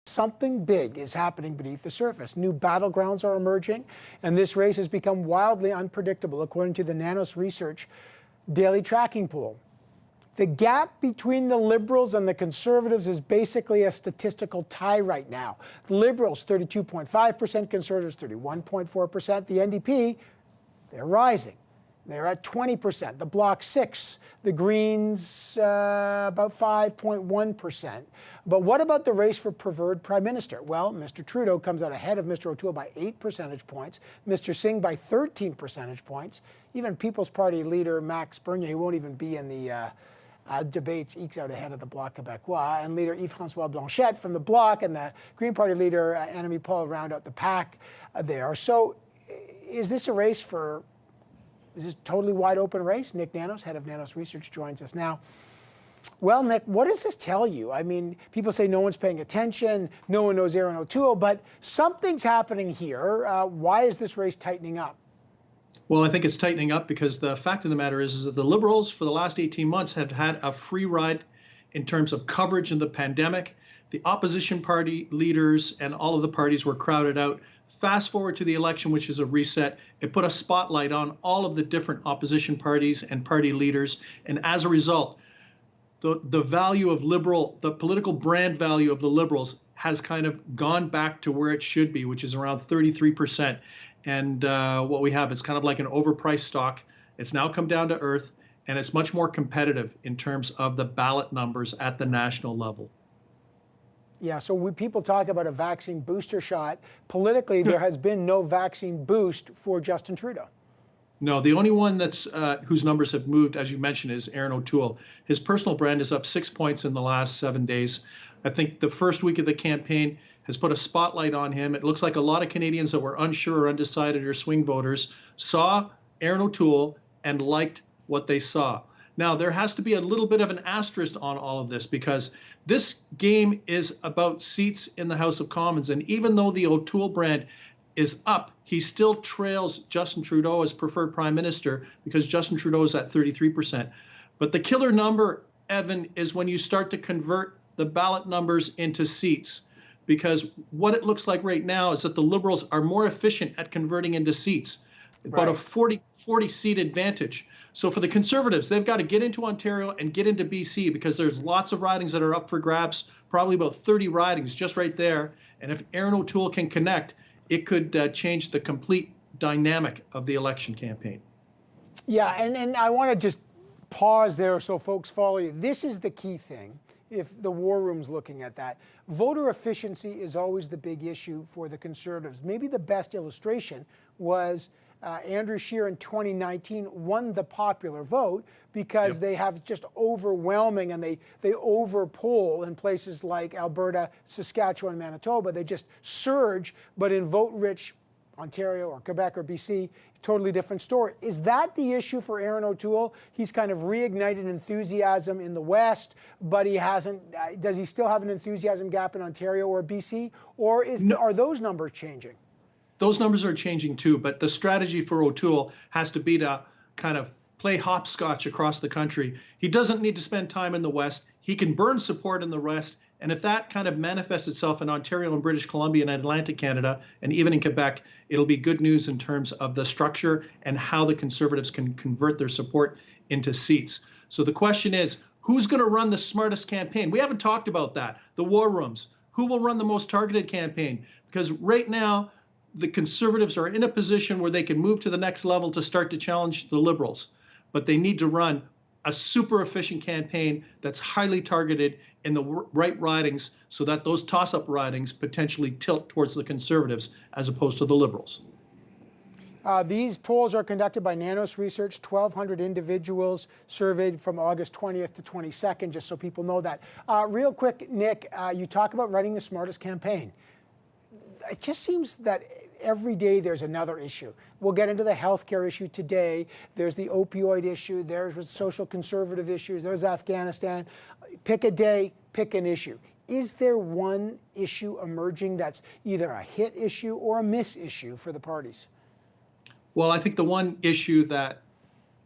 Something big is happening beneath the surface. New battlegrounds are emerging, and this race has become wildly unpredictable, according to the Nanos Research Daily Tracking Pool. The gap between the Liberals and the Conservatives is basically a statistical tie right now. The Liberals, 32.5%, Conservatives, 31.4%. The NDP, they're rising. They're at 20%. The Bloc 6, the Greens, about 5.1%. But what about the race for preferred Prime Minister? Well, Mr. Trudeau comes out ahead of Mr. O'Toole by 8 percentage points, Mr. Singh by 13 percentage points. Even People's Party leader Max Bernier, who won't even be in the debates, ekes out ahead of the Bloc Québécois, and leader Yves-François Blanchet from the Bloc and the Green Party leader Annamie Paul round out the pack there. So is this a race for... Is this a totally wide open race? Nick Nanos, head of Nanos Research, joins us now. Well, Nick, what does this tell you? I mean, people say no one's paying attention, no one knows Erin O'Toole, but something's happening here. Why is this race tightening up? Well, I think it's tightening up because the fact of the matter is that the Liberals for the last 18 months have had a free ride in terms of coverage in the pandemic. The opposition party leaders and all of the parties were crowded out. Fast forward to the election, which is a reset. It put a spotlight on all of the different opposition parties and party leaders. And as a result, the value of the political brand value of the Liberals has kind of gone back to where it should be, which is around 33%. And what we have is kind of like an overpriced stock. It's now come down to earth, and it's much more competitive in terms of the ballot numbers at the national level. Yeah, so people talk about a vaccine booster shot. Politically, there has been no vaccine boost for Justin Trudeau. No, the only one that's whose numbers have moved, as you mentioned, is Erin O'Toole. His personal brand is up 6 points in the last 7 days. I think the first week of the campaign has put a spotlight on him. It looks like a lot of Canadians that were unsure or undecided or swing voters saw Erin O'Toole and liked what they saw. Now, there has to be a little bit of an asterisk on all of this because this game is about seats in the House of Commons. And even though the O'Toole brand is up, he still trails Justin Trudeau as preferred Prime Minister because Justin Trudeau is at 33%. But the killer number, Evan, is when you start to convert the ballot numbers into seats. Because what it looks like right now is that the Liberals are more efficient at converting into seats, about a 40 seat advantage. So for the Conservatives, they've got to get into Ontario and get into BC because there's lots of ridings that are up for grabs, probably about 30 ridings just right there. And if Erin O'Toole can connect, it could change the complete dynamic of the election campaign. Yeah, and I want to just pause there so folks follow you. This is the key thing. If the war room's looking at that, voter efficiency is always the big issue for the Conservatives. Maybe the best illustration was Andrew Scheer in 2019 won the popular vote because they have just overwhelming, and they overpoll in places like Alberta, Saskatchewan, Manitoba. They just surge, but in vote-rich Ontario or Quebec or BC, totally different story. Is that the issue for Erin O'Toole? He's kind of reignited enthusiasm in the West, but he hasn't. Does he still have an enthusiasm gap in Ontario or BC, or are those numbers changing? Those numbers are changing too, but the strategy for O'Toole has to be to kind of play hopscotch across the country. He doesn't need to spend time in the West. He can burn support in the West. And if that kind of manifests itself in Ontario and British Columbia and Atlantic Canada, and even in Quebec, it'll be good news in terms of the structure and how the Conservatives can convert their support into seats. So the question is, who's going to run the smartest campaign? We haven't talked about that. The war rooms. Who will run the most targeted campaign? Because right now, the Conservatives are in a position where they can move to the next level to start to challenge the Liberals. But they need to run a super efficient campaign that's highly targeted in the right ridings so that those toss-up ridings potentially tilt towards the Conservatives as opposed to the Liberals. These polls are conducted by Nanos Research, 1,200 individuals surveyed from August 20th to 22nd, just so people know that. Real quick, Nick, you talk about running the smartest campaign. It just seems that every day there's another issue. We'll get into the healthcare issue today. There's the opioid issue. There's social conservative issues. There's Afghanistan. Pick a day, pick an issue. Is there one issue emerging that's either a hit issue or a miss issue for the parties? Well, I think the one issue that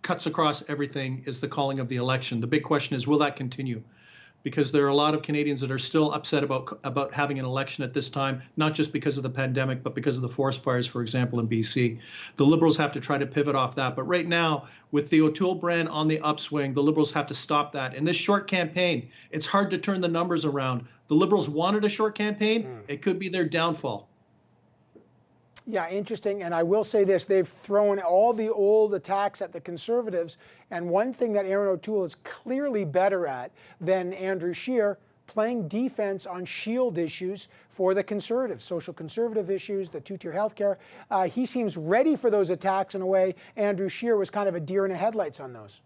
cuts across everything is the calling of the election. The big question is, will that continue? because there are a lot of Canadians that are still upset about having an election at this time, not just because of the pandemic, but because of the forest fires, for example, in BC. The Liberals have to try to pivot off that. But right now, with the O'Toole brand on the upswing, the Liberals have to stop that. In this short campaign, it's hard to turn the numbers around. The Liberals wanted a short campaign. It could be their downfall. Yeah, interesting. And I will say this, they've thrown all the old attacks at the Conservatives. And one thing that Erin O'Toole is clearly better at than Andrew Scheer, playing defense on shield issues for the Conservatives, social conservative issues, the two-tier healthcare. He seems ready for those attacks in a way. Andrew Scheer was kind of a deer in the headlights on those.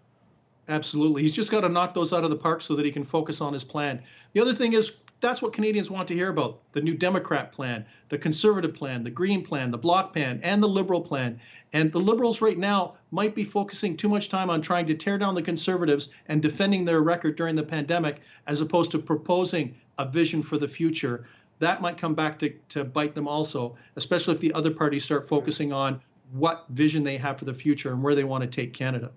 Absolutely. He's just got to knock those out of the park so that he can focus on his plan. The other thing is, that's what Canadians want to hear about. The New Democrat plan, the Conservative plan, the Green plan, the Bloc plan, and the Liberal plan. And the Liberals right now might be focusing too much time on trying to tear down the Conservatives and defending their record during the pandemic, as opposed to proposing a vision for the future. That might come back to bite them also, especially if the other parties start focusing on what vision they have for the future and where they want to take Canada.